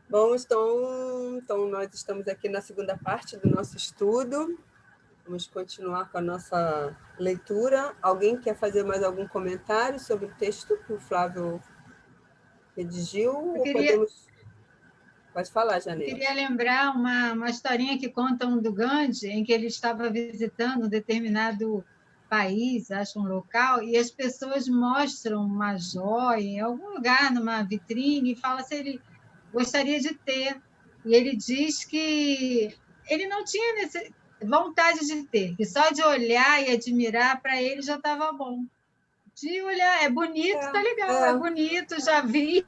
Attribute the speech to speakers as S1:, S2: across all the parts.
S1: Bom, então nós estamos aqui na segunda parte do nosso estudo. Vamos continuar com a nossa leitura. Alguém quer fazer mais algum comentário sobre o texto que o Flávio redigiu?
S2: Eu
S1: Ou
S2: queria,
S1: podemos... Pode falar,
S2: eu
S1: Janela.
S2: queria lembrar uma historinha que contam do Gandhi, em que ele estava visitando um determinado país, acho um local, e as pessoas mostram uma joia em algum lugar, numa vitrine, e fala se ele gostaria de ter. E ele diz que ele não tinha vontade de ter, que só de olhar e admirar para ele já estava bom. De olhar, é bonito, tá legal, é bonito, já vi,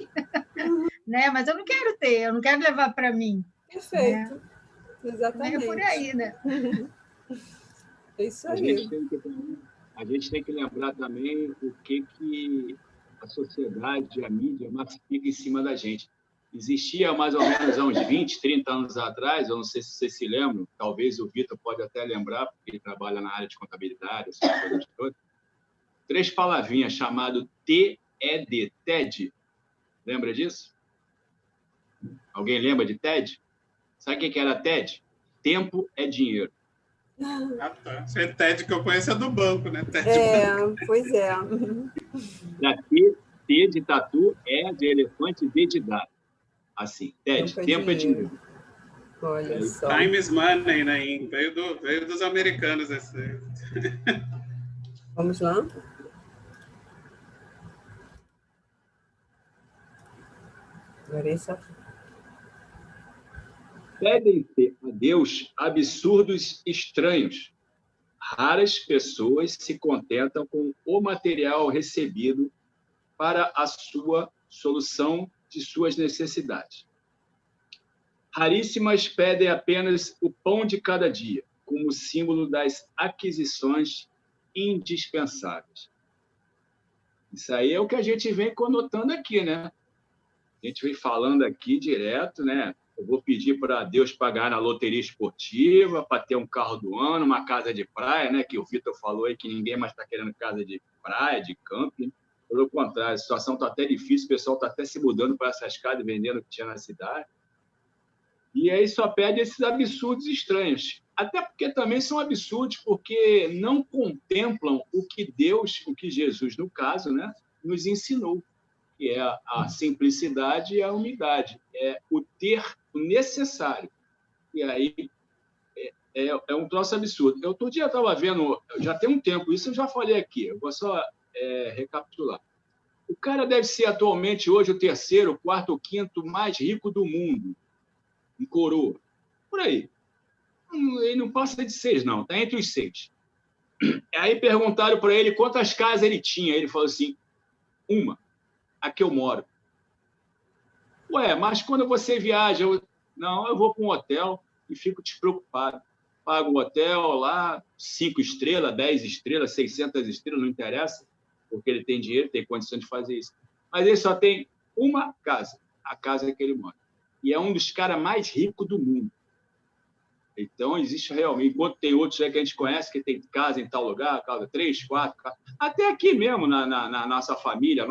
S2: né? Mas eu não quero ter, eu não quero levar para mim, né?
S1: Perfeito,
S2: É por
S1: exatamente.
S2: aí, né?
S1: É isso
S3: A gente
S1: aí.
S3: tem que, a gente tem que lembrar também o que a sociedade, a mídia massifica em cima da gente. Existia mais ou menos há uns 20, 30 anos atrás, eu não sei se vocês se lembram, talvez o Vitor pode até lembrar, porque ele trabalha na área de contabilidade, essas coisas todas, 3 palavrinhas chamado TED, TED. Lembra disso? Alguém lembra de TED? Sabe o que era TED? Tempo é dinheiro.
S4: Ah, tá. Esse TED que eu conheço é do banco, né? TED
S1: Pois é.
S3: T de tatu, E de elefante, D de dado. Assim, TED, tempo é dinheiro.
S1: Olha só.
S4: Time is money, né? Veio dos americanos esse.
S1: Vamos lá? Larissa.
S3: Pedem-se a Deus absurdos estranhos. Raras pessoas se contentam com o material recebido para a sua solução de suas necessidades. Raríssimas pedem apenas o pão de cada dia, como símbolo das aquisições indispensáveis. Isso aí é o que a gente vem conotando aqui, né? A gente vem falando aqui direto, né? Eu vou pedir para Deus pagar na loteria esportiva, para ter um carro do ano, uma casa de praia, né? Que o Vitor falou aí que ninguém mais está querendo casa de praia, de camping. Pelo contrário, a situação está até difícil, o pessoal está até se mudando para essas casas, vendendo o que tinha na cidade. E aí só pede esses absurdos estranhos. Até porque também são absurdos, porque não contemplam o que Deus, o que Jesus, no caso, né, nos ensinou, que é a simplicidade e a humildade. É o ter o necessário. E aí é um troço absurdo. Outro dia eu estava vendo, já tem um tempo, isso eu já falei aqui, eu vou só recapitular. O cara deve ser atualmente, hoje, o terceiro, quarto ou quinto mais rico do mundo, em coroa. Por aí. Ele não passa de 6, não. Está entre os 6. Aí perguntaram para ele quantas casas ele tinha. Ele falou assim, uma, a que eu moro. Ué, mas quando você viaja... Não, eu vou para um hotel e fico despreocupado. Pago um hotel lá, 5 estrelas, 10 estrelas, 600 estrelas, não interessa, porque ele tem dinheiro, tem condição de fazer isso. Mas ele só tem uma casa, a casa que ele mora. E é um dos caras mais ricos do mundo. Então, existe realmente, enquanto tem outros aí que a gente conhece, que tem casa em tal lugar, casa 3, 4, até aqui mesmo, na nossa família,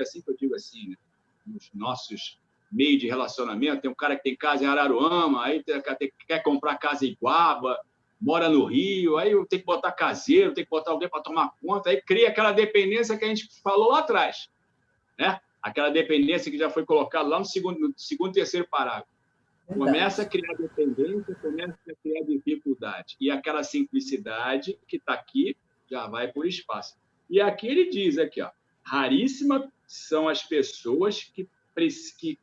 S3: assim que eu digo assim, né? Nos nossos meios de relacionamento, tem um cara que tem casa em Araruama, aí quer comprar casa em Iguaba, mora no Rio, aí tem que botar caseiro, tem que botar alguém para tomar conta, aí cria aquela dependência que a gente falou lá atrás, né? Aquela dependência que já foi colocada lá no segundo terceiro parágrafo. Começa a criar dependência, começa a criar dificuldade. E aquela simplicidade que está aqui já vai por espaço. E aqui ele diz, aqui, ó, raríssimas são as pessoas que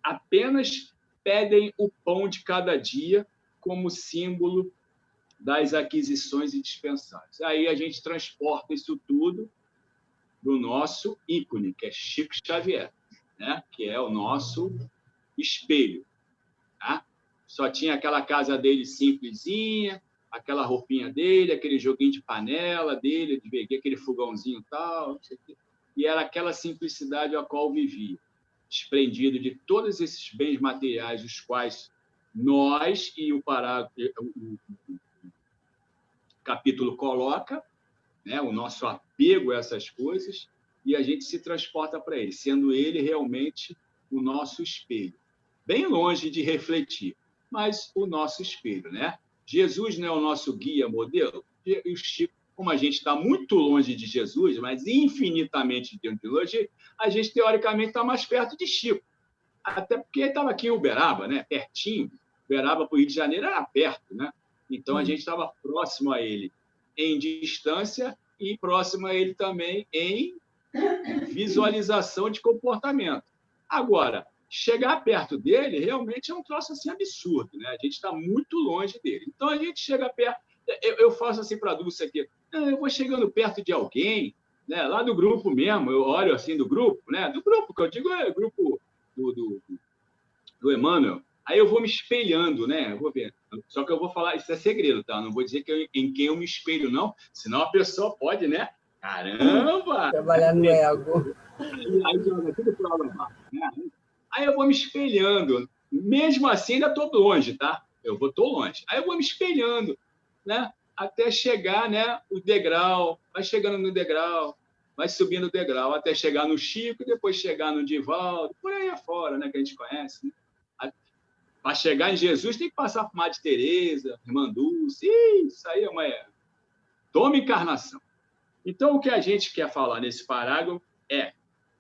S3: apenas pedem o pão de cada dia como símbolo das aquisições indispensáveis. Aí a gente transporta isso tudo do nosso ícone, que é Chico Xavier, né? Que é o nosso espelho. Tá? Só tinha aquela casa dele simplesinha, aquela roupinha dele, aquele joguinho de panela dele, de ver aquele fogãozinho e tal, e era aquela simplicidade a qual vivia, desprendido de todos esses bens materiais, os quais nós e o capítulo coloca, né, o nosso apego a essas coisas, e a gente se transporta para ele, sendo ele realmente o nosso espelho. bem longe de refletir, mas o nosso espelho, né? Jesus não é o nosso guia, modelo? E o Chico, como a gente está muito longe de Jesus, mas infinitamente dentro de hoje, a gente, teoricamente, está mais perto de Chico. Até porque ele estava aqui em Uberaba, né? Pertinho. Uberaba para o Rio de Janeiro era perto, né? Então, a gente estava próximo a ele em distância e próximo a ele também em visualização de comportamento. Agora, chegar perto dele realmente é um troço assim absurdo, né? A gente está muito longe dele. Então, a gente chega perto... Eu faço assim para a Dulce aqui, eu vou chegando perto de alguém, né? Lá do grupo mesmo, eu olho assim do grupo, né? Do grupo, que eu digo é o grupo do Emmanuel. Aí eu vou me espelhando, né? Eu vou ver. Só que eu vou falar, isso é segredo, tá? Não vou dizer em quem eu me espelho, não, senão a pessoa pode, né? Caramba!
S1: Trabalhar no ego.
S3: Aí joga tudo para lá, né? Aí eu vou me espelhando. Mesmo assim, ainda estou longe, tá? Estou longe. Aí eu vou me espelhando, né? Até chegar, né? O degrau, vai chegando no degrau, vai subindo o degrau, até chegar no Chico, depois chegar no Divaldo, por aí afora, né? Que a gente conhece, né? Para chegar em Jesus, tem que passar por Madre Teresa, Irmã Dulce, isso aí é uma toma encarnação. Então, o que a gente quer falar nesse parágrafo é: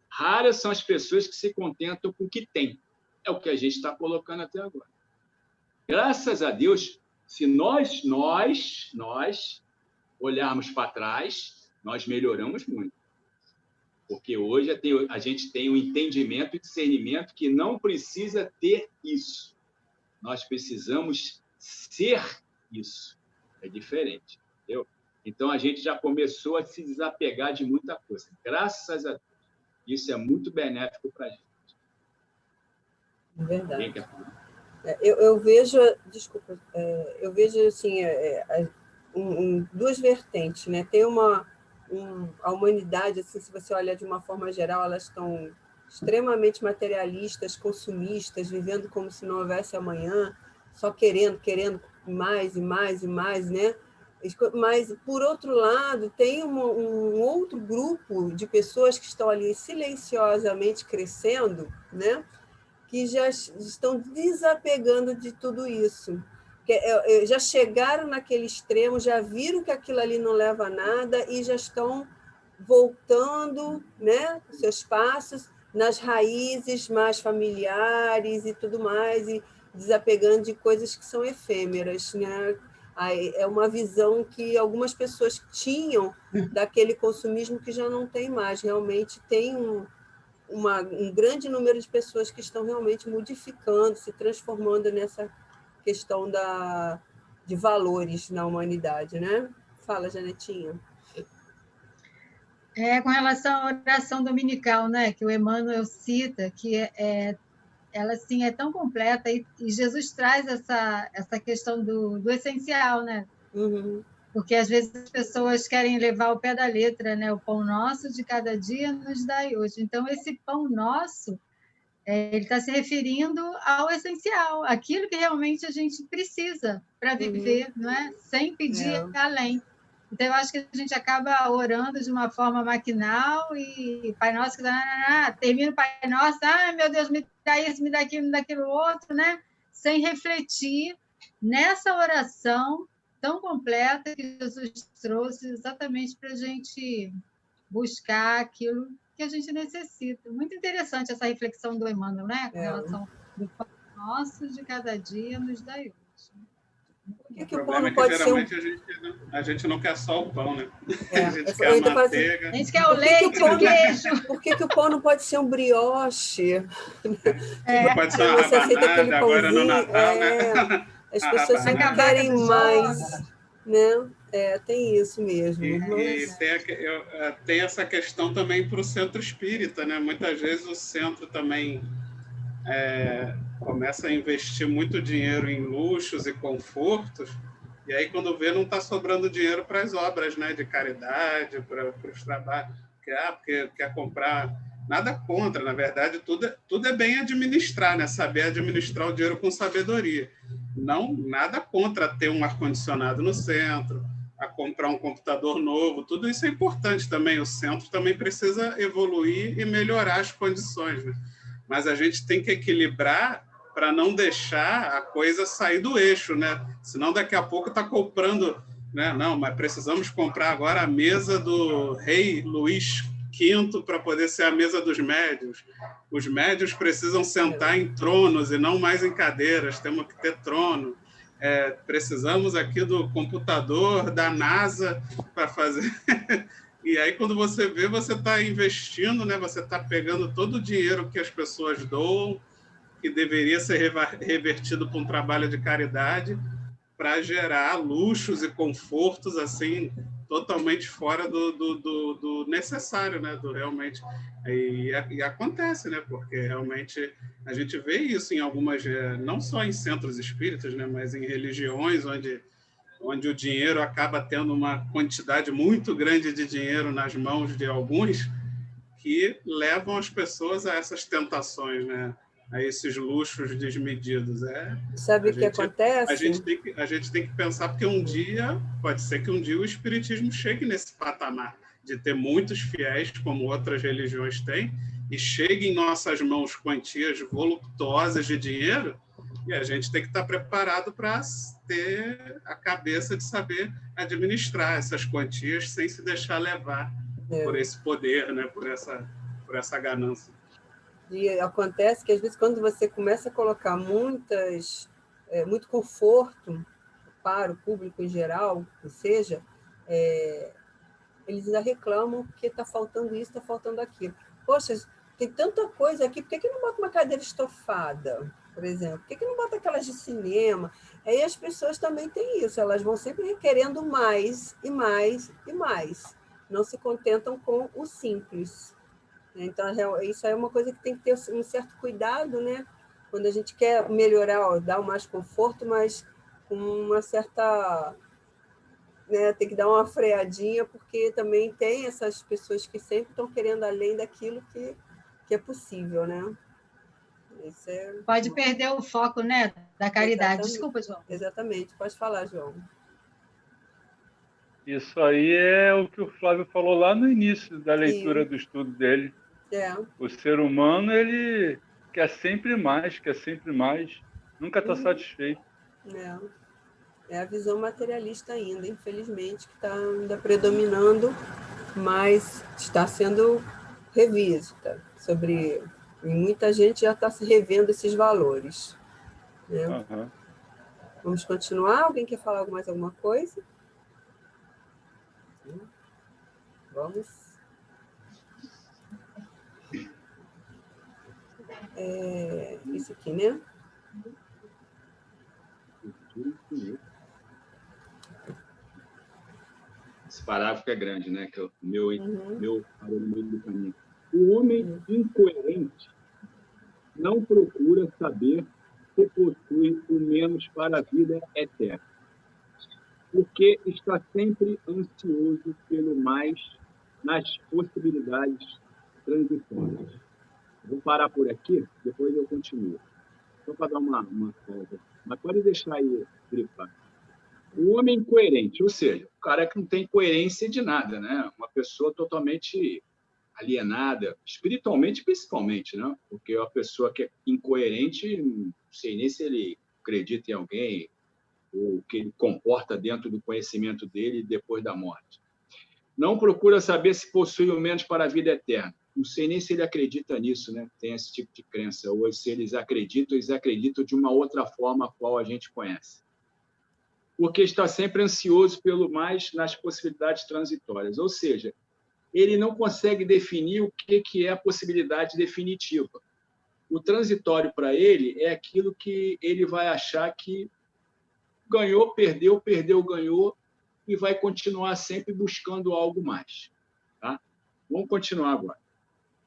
S3: raras são as pessoas que se contentam com o que têm. É o que a gente está colocando até agora. Graças a Deus, se nós olharmos para trás, nós melhoramos muito. Porque hoje a gente tem um entendimento e discernimento que não precisa ter isso. Nós precisamos ser isso. É diferente, entendeu? Então, a gente já começou a se desapegar de muita coisa. Graças a Deus. Isso é muito benéfico para a gente.
S1: Verdade. Eu vejo, desculpa, eu vejo assim, duas vertentes, né? Tem a humanidade, assim, se você olhar de uma forma geral, elas estão extremamente materialistas, consumistas, vivendo como se não houvesse amanhã, só querendo mais e mais e mais, né? Mas, por outro lado, tem um outro grupo de pessoas que estão ali silenciosamente crescendo, né? Que já estão desapegando de tudo isso. Já chegaram naquele extremo, já viram que aquilo ali não leva a nada e já estão voltando, né, seus passos nas raízes mais familiares e tudo mais, e desapegando de coisas que são efêmeras, né? É uma visão que algumas pessoas tinham daquele consumismo que já não tem mais. Realmente tem um grande número de pessoas que estão realmente modificando, se transformando nessa questão de valores na humanidade, né? Fala, Janetinha.
S2: Com relação à oração dominical, né, que o Emmanuel cita, que ela assim, é tão completa, e Jesus traz essa questão do essencial, né?
S1: Uhum.
S2: Porque, às vezes, as pessoas querem levar ao pé da letra, né? O pão nosso de cada dia nos dai hoje. Então, esse pão nosso, ele está se referindo ao essencial, aquilo que realmente a gente precisa para viver, não é? Sem pedir além. Então, eu acho que a gente acaba orando de uma forma maquinal e Pai Nosso, termina o Pai Nosso, meu Deus, me dá isso, me dá aquilo, me dá aquilo outro, né? Sem refletir nessa oração tão completa que Jesus trouxe exatamente para a gente buscar aquilo que a gente necessita. Muito interessante essa reflexão do Emmanuel, né? Com relação do pão nosso de cada dia nos dai hoje.
S4: O problema é que geralmente a gente não quer só o pão, né? A gente quer a manteiga.
S2: A gente quer o leite, o queijo.
S1: Por que o pão não pode ser um brioche?
S4: Não pode ser uma rabanada, agora no Natal, né?
S1: As pessoas sempre querem mais, né? Tem isso mesmo.
S4: E tem essa questão também para o centro espírita, né? Muitas vezes o centro também começa a investir muito dinheiro em luxos e confortos, e aí quando vê não está sobrando dinheiro para as obras, né, de caridade, para os trabalhos, porque quer comprar, nada contra, na verdade tudo é bem administrar, né, saber administrar o dinheiro com sabedoria, não nada contra ter um ar-condicionado no centro, a comprar um computador novo, tudo isso é importante também, o centro também precisa evoluir e melhorar as condições, né? Mas a gente tem que equilibrar para não deixar a coisa sair do eixo, né? Senão daqui a pouco está comprando, né? Não, mas precisamos comprar agora a mesa do rei Luís V para poder ser a mesa dos médios. Os médios precisam sentar em tronos e não mais em cadeiras, temos que ter trono. Precisamos aqui do computador da NASA para fazer... E aí, quando você vê, você está investindo, né? Você está pegando todo o dinheiro que as pessoas doam, que deveria ser revertido para um trabalho de caridade, para gerar luxos e confortos assim totalmente fora do necessário, né? Do realmente e acontece, né? Porque realmente a gente vê isso em algumas, não só em centros espíritas, né? Mas em religiões onde o dinheiro acaba tendo uma quantidade muito grande de dinheiro nas mãos de alguns que levam as pessoas a essas tentações, né? A esses luxos desmedidos.
S1: Sabe o que acontece?
S4: A gente tem que pensar, porque um dia, pode ser que um dia o espiritismo chegue nesse patamar de ter muitos fiéis, como outras religiões têm, e chegue em nossas mãos quantias voluptuosas de dinheiro, e a gente tem que estar preparado para ter a cabeça de saber administrar essas quantias sem se deixar levar por esse poder, né? por essa ganância.
S1: E acontece que, às vezes, quando você começa a colocar muito conforto para o público em geral, ou seja, eles ainda reclamam porque está faltando isso, está faltando aquilo. Poxa, tem tanta coisa aqui, por que não bota uma cadeira estofada, por exemplo? Por que não bota aquelas de cinema? Aí as pessoas também têm isso, elas vão sempre querendo mais e mais e mais. Não se contentam com o simples. Então, isso é uma coisa que tem que ter um certo cuidado, né? Quando a gente quer melhorar, dar mais conforto, mas com uma certa... Né? Tem que dar uma freadinha, porque também tem essas pessoas que sempre estão querendo além daquilo que é possível, né? Isso
S2: Pode perder o foco, né, da caridade.
S1: Exatamente.
S2: Desculpa, João.
S1: Exatamente. Pode falar, João.
S5: Isso aí é o que o Flávio falou lá no início da leitura do estudo dele. O ser humano, ele quer sempre mais, nunca está satisfeito.
S1: É a visão materialista ainda, infelizmente, que está ainda predominando, mas está sendo revista sobre... E muita gente já está se revendo esses valores. Né?
S5: Uhum.
S1: Vamos continuar? Alguém quer falar mais alguma coisa? Vamos. Isso aqui, né?
S3: Esse parágrafo é grande, né? Que é o meu parou no meio do caminho. O homem incoerente não procura saber se possui o menos para a vida eterna, porque está sempre ansioso pelo mais nas possibilidades transitórias. Vou parar por aqui, depois eu continuo. Só para dar uma pausa. Mas pode deixar aí grifar. O homem incoerente, ou seja, o cara que não tem coerência de nada, né? Uma pessoa totalmente alienada, espiritualmente principalmente, né? Porque a pessoa que é incoerente, não sei nem se ele acredita em alguém, ou o que ele comporta dentro do conhecimento dele depois da morte. Não procura saber se possui o menos para a vida eterna. Não sei nem se ele acredita nisso, né? Tem esse tipo de crença. Ou se eles acreditam de uma outra forma a qual a gente conhece. Porque está sempre ansioso pelo mais nas possibilidades transitórias. Ou seja, ele não consegue definir o que é a possibilidade definitiva. O transitório para ele é aquilo que ele vai achar que ganhou, perdeu, ganhou, e vai continuar sempre buscando algo mais. Tá? Vamos continuar agora.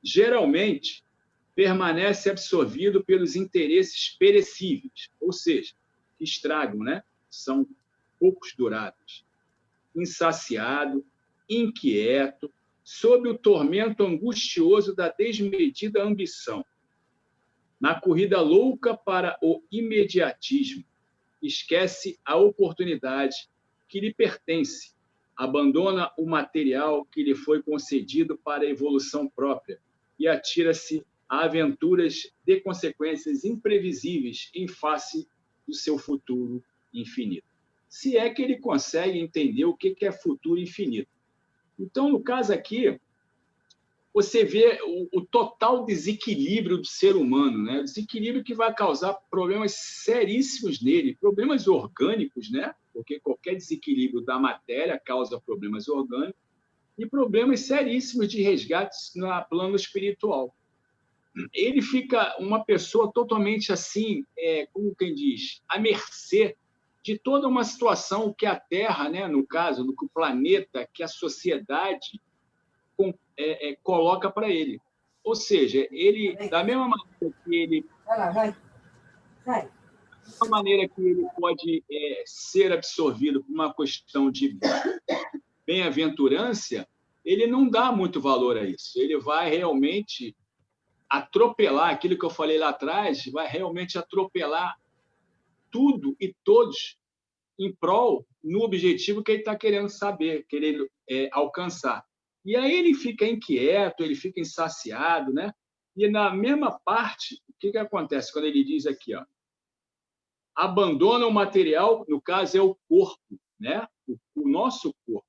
S3: Geralmente, permanece absorvido pelos interesses perecíveis, ou seja, que estragam, né? São poucos duráveis. Insaciado, inquieto, sob o tormento angustioso da desmedida ambição. Na corrida louca para o imediatismo, esquece a oportunidade que lhe pertence, abandona o material que lhe foi concedido para a evolução própria e atira-se a aventuras de consequências imprevisíveis em face do seu futuro infinito. Se é que ele consegue entender o que é futuro infinito. Então, no caso aqui, você vê o total desequilíbrio do ser humano, né? O desequilíbrio que vai causar problemas seríssimos nele, problemas orgânicos, né? Porque qualquer desequilíbrio da matéria causa problemas orgânicos, e problemas seríssimos de resgate no plano espiritual. Ele fica uma pessoa totalmente assim, como quem diz, à mercê de toda uma situação que a Terra, né, no caso, no que o planeta, que a sociedade coloca para ele. Ou seja, ele, da mesma maneira que ele... Vai. Da mesma maneira que ele pode ser absorvido por uma questão de bem-aventurança, ele não dá muito valor a isso. Ele vai realmente atropelar aquilo que eu falei lá atrás, vai realmente atropelar tudo e todos em prol no objetivo que ele está querendo saber, querendo alcançar. E aí ele fica inquieto, ele fica insaciado, né? E na mesma parte, o que acontece quando ele diz aqui, ó, abandona o material, no caso é o corpo, né? O nosso corpo,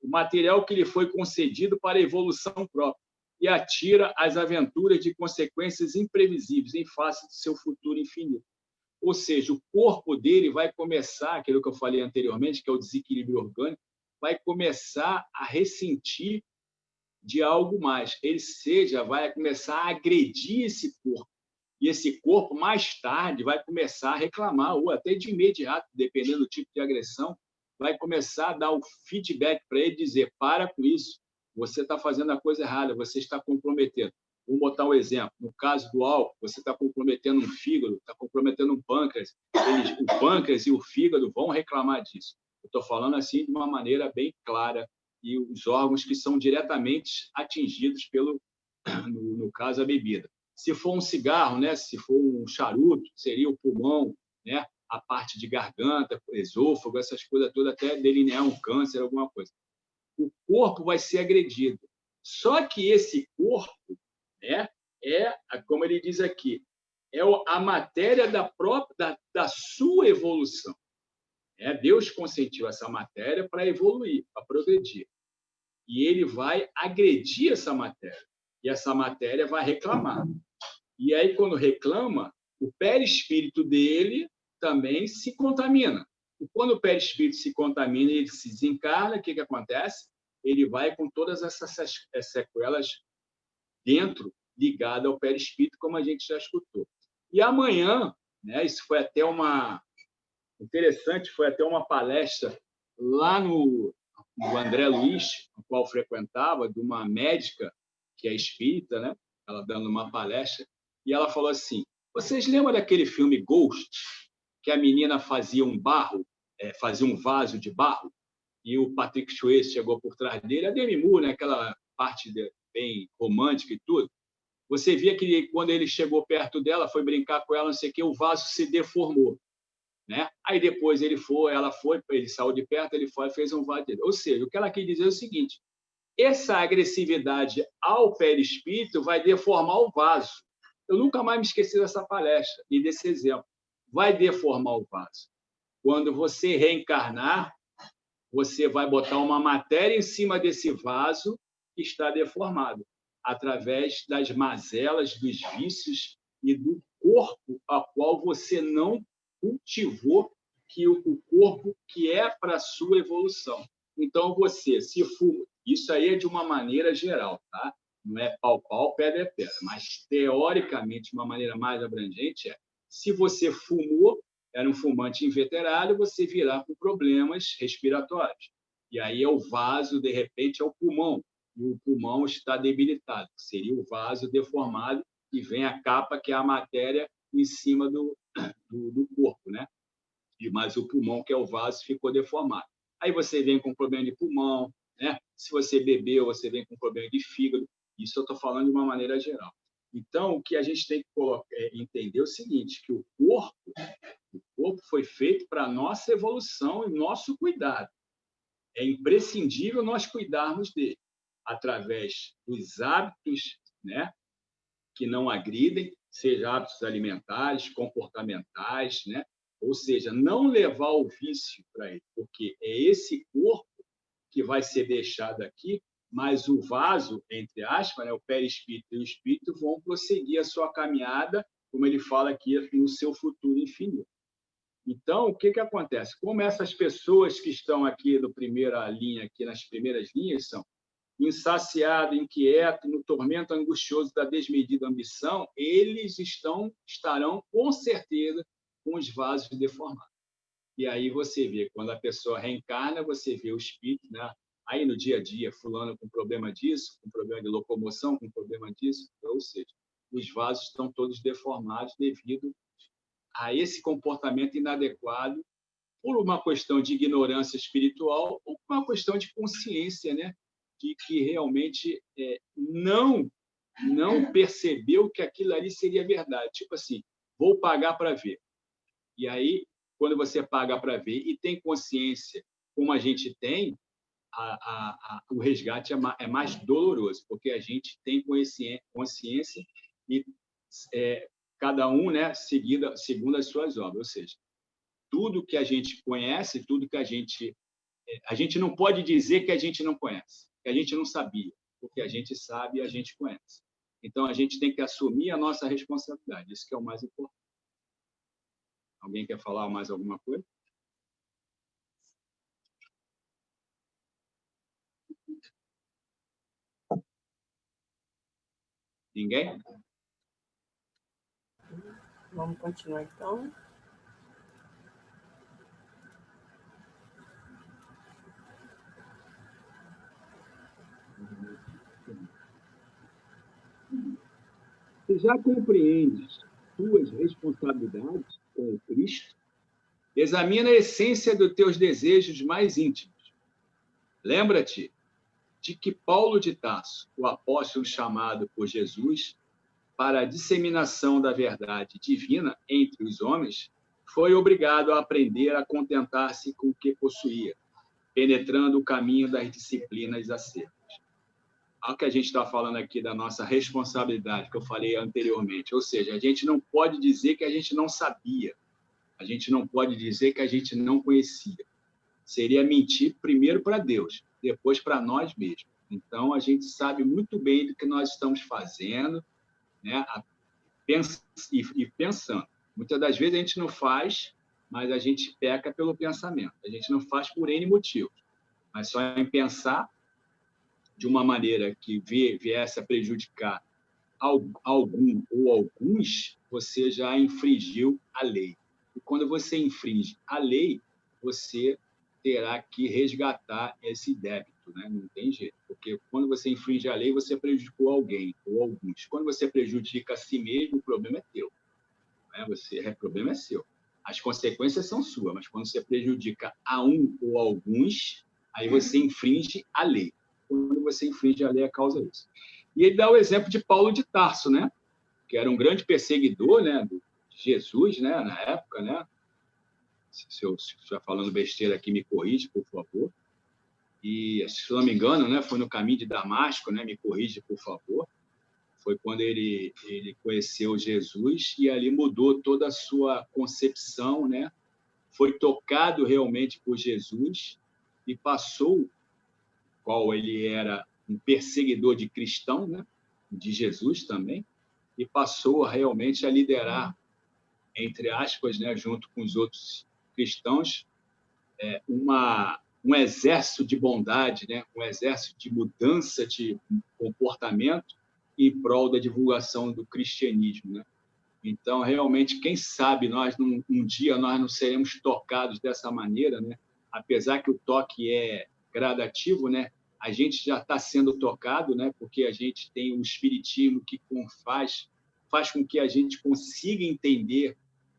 S3: o material que lhe foi concedido para a evolução própria, e atira as aventuras de consequências imprevisíveis em face do seu futuro infinito. Ou seja, o corpo dele vai começar, aquilo que eu falei anteriormente, que é o desequilíbrio orgânico, vai começar a ressentir de algo mais. Ele vai começar a agredir esse corpo. E esse corpo, mais tarde, vai começar a reclamar, ou até de imediato, dependendo do tipo de agressão, vai começar a dar o feedback para ele, dizer, para com isso, você está fazendo a coisa errada, você está comprometendo. Vou botar um exemplo. No caso do álcool, você está comprometendo um fígado, está comprometendo um pâncreas. O pâncreas e o fígado vão reclamar disso. Eu estou falando assim de uma maneira bem clara, e os órgãos que são diretamente atingidos no caso, a bebida. Se for um cigarro, né? Se for um charuto, seria o pulmão, né? A parte de garganta, esôfago, essas coisas todas, até delinear um câncer, alguma coisa. O corpo vai ser agredido. Só que esse corpo, né, como ele diz aqui, é a matéria da sua evolução. Deus consentiu essa matéria para evoluir, para progredir. E ele vai agredir essa matéria. E essa matéria vai reclamar. E aí, quando reclama, o perispírito dele também se contamina. E quando o perispírito se contamina e ele se desencarna, o que acontece? Ele vai com todas essas sequelas dentro, ligada ao perispírito, como a gente já escutou. E amanhã, né, isso foi até interessante, foi até uma palestra lá no André Luiz, o qual frequentava, de uma médica que é espírita, né? Ela dando uma palestra, e ela falou assim, vocês lembram daquele filme Ghost, que a menina fazia um vaso de barro, e o Patrick Swayze chegou por trás dele, a Demi Moore, né, aquela parte bem romântica e tudo, você via que quando ele chegou perto dela, foi brincar com ela, não sei o que, o vaso se deformou. Né? Aí depois ele saiu de perto, ele foi e fez um vaso dele. Ou seja, o que ela quis dizer é o seguinte, essa agressividade ao perispírito vai deformar o vaso. Eu nunca mais me esqueci dessa palestra e desse exemplo. Vai deformar o vaso. Quando você reencarnar, você vai botar uma matéria em cima desse vaso que está deformado, através das mazelas, dos vícios e do corpo a qual você não cultivou, que o corpo que é para a sua evolução. Então, você, se fuma, isso aí é de uma maneira geral, tá? Não é pau, pedra é pedra, mas, teoricamente, de uma maneira mais abrangente, se você fumou, era um fumante inveterado, você virá com problemas respiratórios. E aí é o vaso, de repente, é o pulmão, e o pulmão está debilitado. Seria o vaso deformado e vem a capa, que é a matéria, em cima do corpo, né? Mas o pulmão, que é o vaso, ficou deformado. Aí você vem com problema de pulmão, né? Se você bebeu, você vem com problema de fígado. Isso eu estou falando de uma maneira geral. Então, o que a gente tem que entender é o seguinte, que o corpo foi feito para a nossa evolução e nosso cuidado. É imprescindível nós cuidarmos dele, através dos hábitos, né? que não agridem, seja hábitos alimentares, comportamentais, né? Ou seja, não levar o vício para ele, porque é esse corpo que vai ser deixado aqui, mas o vaso, entre aspas, né, o perispírito e o espírito vão prosseguir a sua caminhada, como ele fala aqui, no seu futuro infinito. Então, o que acontece? Como essas pessoas que estão aqui na primeira linha, aqui nas primeiras linhas, são insaciado, inquieto, no tormento angustioso da desmedida ambição, eles estarão, com certeza, com os vasos deformados. E aí você vê, quando a pessoa reencarna, você vê o espírito, né? Aí no dia a dia, fulano com problema disso, com problema de locomoção, com problema disso, ou seja, os vasos estão todos deformados devido a esse comportamento inadequado, por uma questão de ignorância espiritual ou por uma questão de consciência, né? De que realmente não percebeu que aquilo ali seria verdade. Tipo assim, vou pagar para ver. E aí, quando você paga para ver e tem consciência, como a gente tem, o resgate é mais doloroso, porque a gente tem consciência e cada um, né, segundo as suas obras. Ou seja, tudo que a gente conhece, tudo que a gente não pode dizer que a gente não conhece, que a gente não sabia, porque a gente sabe e a gente conhece. Então, a gente tem que assumir a nossa responsabilidade. Isso que é o mais importante. Alguém quer falar mais alguma coisa? Ninguém?
S1: Vamos continuar, então.
S3: Se já compreendes tuas responsabilidades com o Cristo, examina a essência dos teus desejos mais íntimos. Lembra-te de que Paulo de Tarso, o apóstolo chamado por Jesus para a disseminação da verdade divina entre os homens, foi obrigado a aprender a contentar-se com o que possuía, penetrando o caminho das disciplinas acertas. Olha o que a gente está falando aqui da nossa responsabilidade, que eu falei anteriormente. Ou seja, a gente não pode dizer que a gente não sabia. A gente não pode dizer que a gente não conhecia. Seria mentir primeiro para Deus, depois para nós mesmos. Então, a gente sabe muito bem do que nós estamos fazendo, né? E pensando. Muitas das vezes a gente não faz, mas a gente peca pelo pensamento. A gente não faz por N motivos, mas só em pensar de uma maneira que viesse a prejudicar algum ou alguns, você já infringiu a lei. E quando você infringe a lei, você terá que resgatar esse débito, né? Não tem jeito, porque quando você infringe a lei, você prejudicou alguém ou alguns. Quando você prejudica a si mesmo, o problema é teu, né? O problema é seu. As consequências são suas, mas quando você prejudica a um ou alguns, aí você infringe a lei. Quando você infringe a lei, a causa é isso. E ele dá o exemplo de Paulo de Tarso, né? Que era um grande perseguidor, né, de Jesus, né, na época, né? Se eu estiver falando besteira aqui, me corrige, por favor. E, se não me engano, né, foi no caminho de Damasco, né? Me corrige, por favor. Foi quando ele conheceu Jesus e ali mudou toda a sua concepção, né? Foi tocado realmente por Jesus e passou, qual ele era um perseguidor de cristão, né? De Jesus também, e passou realmente a liderar, entre aspas, né? Junto com os outros cristãos, um exército de bondade, né? Um exército de mudança de comportamento em prol da divulgação do cristianismo, né? Então, realmente, quem sabe um dia nós não seremos tocados dessa maneira, né? Apesar que o toque é gradativo, né? A gente já está sendo tocado, né? Porque a gente tem o espiritismo que faz com que a gente consiga entender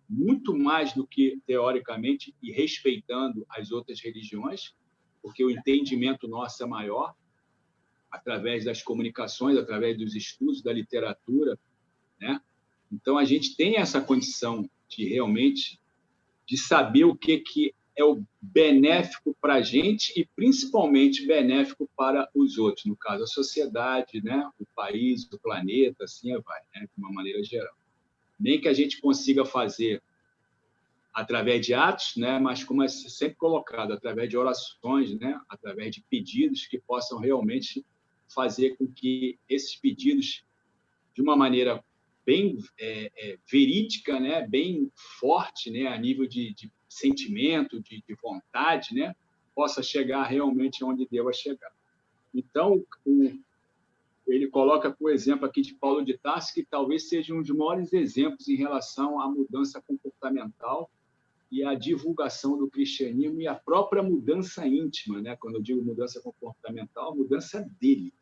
S3: muito mais do que teoricamente e respeitando as outras religiões, porque o entendimento nosso é maior através das comunicações, através dos estudos, da literatura, né? Então, a gente tem essa condição de realmente de saber o que é o benéfico para a gente e, principalmente, benéfico para os outros, no caso, a sociedade, né? O país, o planeta, assim vai, né? De uma maneira geral. Nem que a gente consiga fazer através de atos, né? Mas, como é sempre colocado, através de orações, né? Através de pedidos que possam realmente fazer com que esses pedidos, de uma maneira bem verídica, né? Bem forte, né? A nível de sentimento, de vontade, né? Possa chegar realmente onde deva chegar. Então, ele coloca, por exemplo, aqui de Paulo de Tarso, que talvez seja um dos maiores exemplos em relação à mudança comportamental e à divulgação do cristianismo e a própria mudança íntima, né? Quando eu digo mudança comportamental, a mudança dele,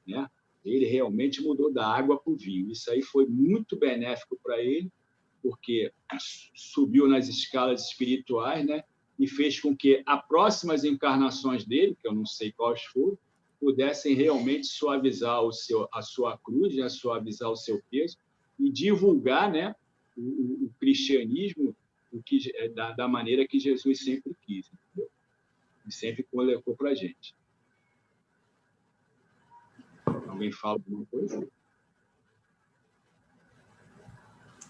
S3: né? Ele realmente mudou da água para o vinho. Isso aí foi muito benéfico para ele, porque subiu nas escalas espirituais, né? E fez com que as próximas encarnações dele, que eu não sei quais foram, pudessem realmente suavizar a sua cruz, né? Suavizar o seu peso e divulgar, né? O cristianismo da maneira que Jesus sempre quis, entendeu? E sempre colocou para a gente. Alguém fala alguma coisa?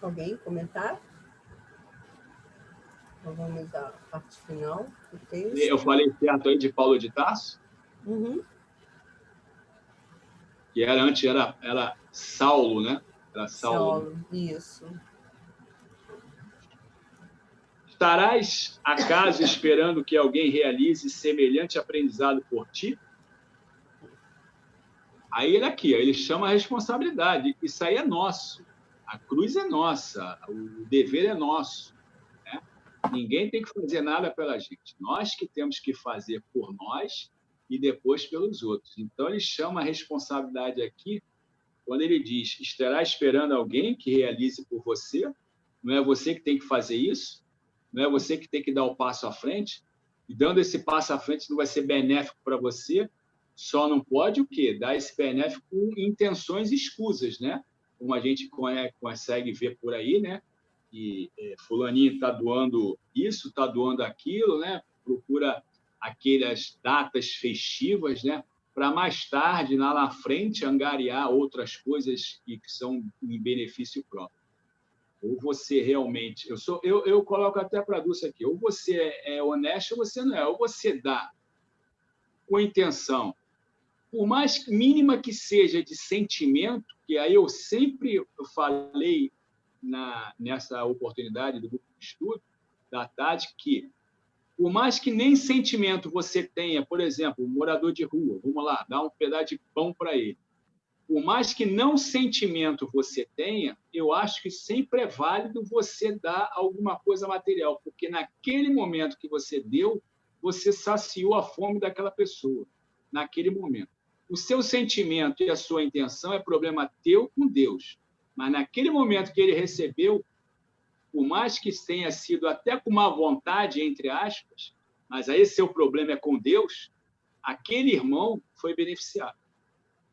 S1: Alguém comentar? Então, vamos à parte final do texto.
S3: Eu falei certo aí de Paulo de Tarso?
S1: Uhum.
S3: Que antes era Saulo, né? Era
S1: Saulo, isso.
S3: Estarás, acaso, esperando que alguém realize semelhante aprendizado por ti? Aí ele chama a responsabilidade. Isso aí é nosso. A cruz é nossa. O dever é nosso. Né? Ninguém tem que fazer nada pela gente. Nós que temos que fazer por nós e depois pelos outros. Então, ele chama a responsabilidade aqui quando ele diz: estará esperando alguém que realize por você? Não é você que tem que fazer isso? Não é você que tem que dar o passo à frente? E dando esse passo à frente não vai ser benéfico para você? Só não pode o quê? Dar esse benéfico com intenções escusas, né? Como a gente consegue ver por aí, né? E fulaninho está doando isso, está doando aquilo, né? Procura aquelas datas festivas, né? Para mais tarde, lá na frente, angariar outras coisas que são em benefício próprio. Ou você realmente... Eu coloco até para a Dulce aqui. Ou você é honesto ou você não é. Ou você dá com intenção, por mais mínima que seja de sentimento, que aí eu sempre falei nessa oportunidade do grupo de estudo, da tarde, que por mais que nem sentimento você tenha, por exemplo, um morador de rua, vamos lá, dar um pedaço de pão para ele. Por mais que não sentimento você tenha, eu acho que sempre é válido você dar alguma coisa material, porque naquele momento que você deu, você saciou a fome daquela pessoa, naquele momento. O seu sentimento e a sua intenção é problema teu com Deus, mas naquele momento que ele recebeu, por mais que tenha sido até com má vontade, entre aspas, mas aí seu problema é com Deus, aquele irmão foi beneficiado.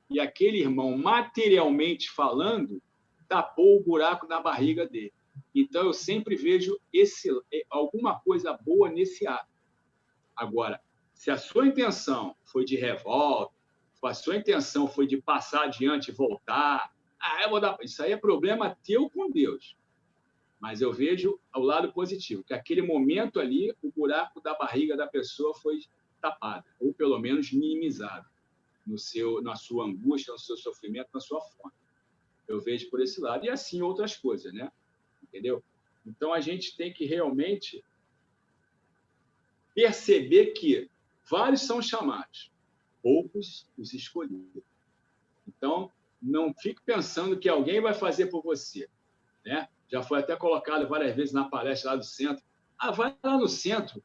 S3: E aquele irmão, materialmente falando, tapou o buraco na barriga dele. Então, eu sempre vejo alguma coisa boa nesse ato. Agora, se a sua intenção foi de revolta, se a sua intenção foi de passar adiante e voltar, eu vou dar... Isso aí é problema teu com Deus. Mas eu vejo o lado positivo, que aquele momento ali, o buraco da barriga da pessoa foi tapado, ou pelo menos minimizado, na sua angústia, no seu sofrimento, na sua fome. Eu vejo por esse lado. E assim outras coisas, né? Entendeu? Então, a gente tem que realmente perceber que vários são chamados, poucos os escolhidos. Então, não fique pensando que alguém vai fazer por você, né? Já foi até colocado várias vezes na palestra lá do centro. Vai lá no centro,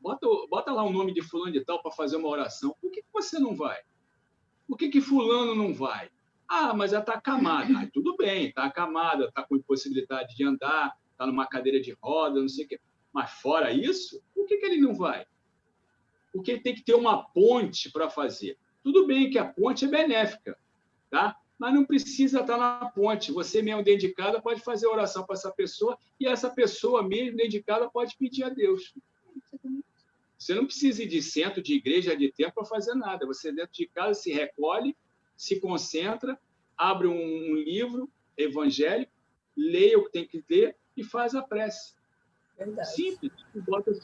S3: bota lá o nome de fulano de tal para fazer uma oração. Por que você não vai? Por que fulano não vai? Mas ela está acamada. Tudo bem, está acamada, está com impossibilidade de andar, está numa cadeira de roda, não sei o quê. Mas fora isso, por que ele não vai? Porque ele tem que ter uma ponte para fazer. Tudo bem que a ponte é benéfica, tá? Mas não precisa estar na ponte. Você mesmo dedicada pode fazer oração para essa pessoa e essa pessoa mesmo dedicada pode pedir a Deus. Você não precisa ir de centro, de igreja, de templo para fazer nada. Você, dentro de casa, se recolhe, se concentra, abre um livro evangélico, leia o que tem que ler e faz a prece.
S1: Verdade.
S3: Simples. Bota o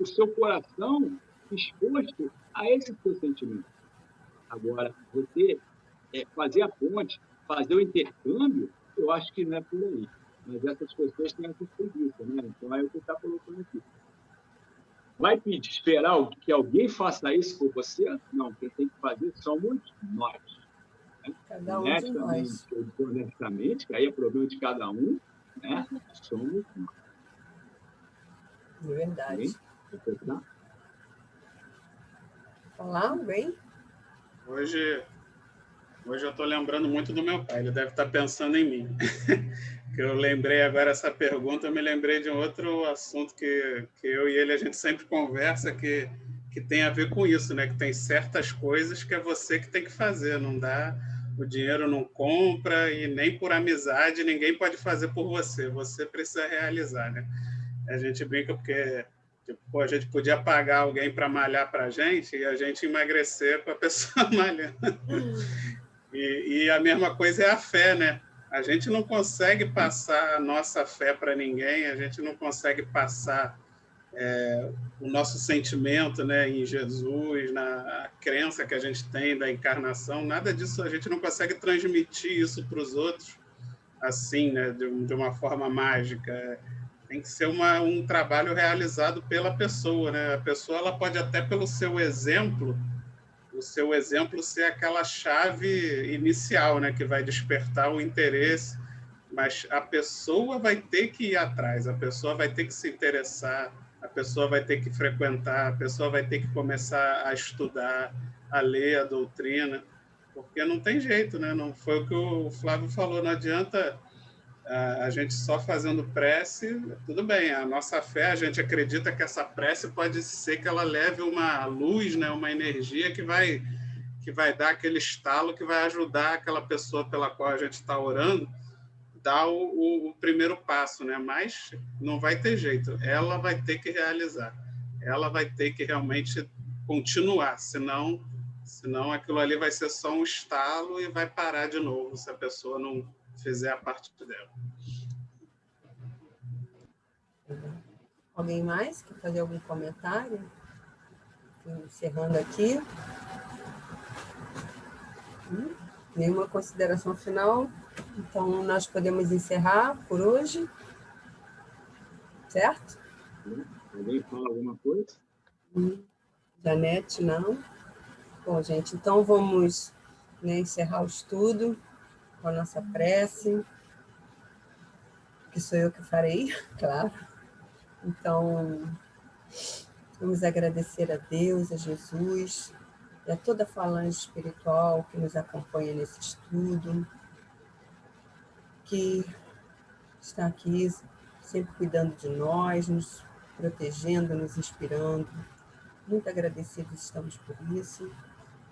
S3: seu coração exposto a esse seu sentimento. Agora, você fazer a ponte, fazer o intercâmbio, eu acho que não é por aí. Mas essas pessoas têm essa preguiça, né? Então, é o que está colocando aqui. Vai pedir, esperar que alguém faça isso por você? Não, quem tem que fazer somos nós. Né?
S1: Cada um de nós.
S3: Honestamente, que aí é problema de cada um, né? Somos nós.
S1: É verdade. Falar bem?
S4: Hoje eu estou lembrando muito do meu pai, ele deve estar pensando em mim. Que eu lembrei agora essa pergunta, eu me lembrei de um outro assunto que eu e ele a gente sempre conversa, que tem a ver com isso, né? Que tem certas coisas que é você que tem que fazer, não dá, o dinheiro não compra e nem por amizade ninguém pode fazer por você, você precisa realizar, né? A gente brinca porque tipo, a gente podia pagar alguém para malhar para a gente e a gente emagrecer com a pessoa malhando. E a mesma coisa é a fé, né? A gente não consegue passar a nossa fé para ninguém, a gente não consegue passar o nosso sentimento, né, em Jesus, na crença que a gente tem da encarnação, nada disso, a gente não consegue transmitir isso para os outros assim, né, de uma forma mágica. Tem que ser um trabalho realizado pela pessoa, né? A pessoa ela pode até pelo seu exemplo, o seu exemplo ser aquela chave inicial, né, que vai despertar o interesse, mas a pessoa vai ter que ir atrás, a pessoa vai ter que se interessar, a pessoa vai ter que frequentar, a pessoa vai ter que começar a estudar, a ler a doutrina, porque não tem jeito, né? Não foi o que o Flávio falou, não adianta a gente só fazendo prece, tudo bem, a nossa fé, a gente acredita que essa prece pode ser que ela leve uma luz, né, uma energia que vai dar aquele estalo, que vai ajudar aquela pessoa pela qual a gente está orando, dar o primeiro passo, né? Mas não vai ter jeito, ela vai ter que realizar, ela vai ter que realmente continuar, senão aquilo ali vai ser só um estalo e vai parar de novo, se a pessoa não fizer a parte dela.
S1: Alguém mais quer fazer algum comentário? Encerrando aqui. Nenhuma consideração final? Então, nós podemos encerrar por hoje? Certo?
S3: Alguém fala alguma coisa?
S1: Janete, não? Bom, gente, então vamos, né, encerrar o estudo com a nossa prece, que sou eu que farei, claro. Então, vamos agradecer a Deus, a Jesus e a toda a falange espiritual que nos acompanha nesse estudo, que está aqui sempre cuidando de nós, nos protegendo, nos inspirando. Muito agradecidos estamos por isso.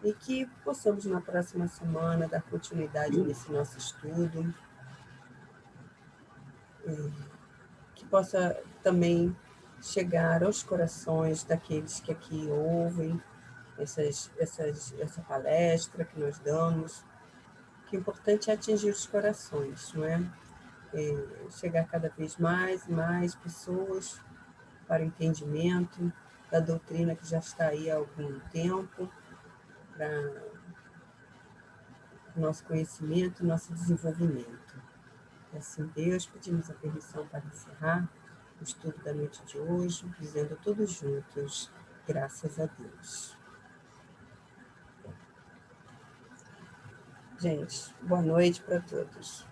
S1: E que possamos, na próxima semana, dar continuidade nesse nosso estudo. Que possa também chegar aos corações daqueles que aqui ouvem essa palestra que nós damos. Que o importante é atingir os corações, não é? Chegar cada vez mais e mais pessoas para o entendimento da doutrina que já está aí há algum tempo, para o nosso conhecimento, nosso desenvolvimento. E assim, Deus, pedimos a permissão para encerrar o estudo da noite de hoje, dizendo todos juntos, graças a Deus. Gente, boa noite para todos.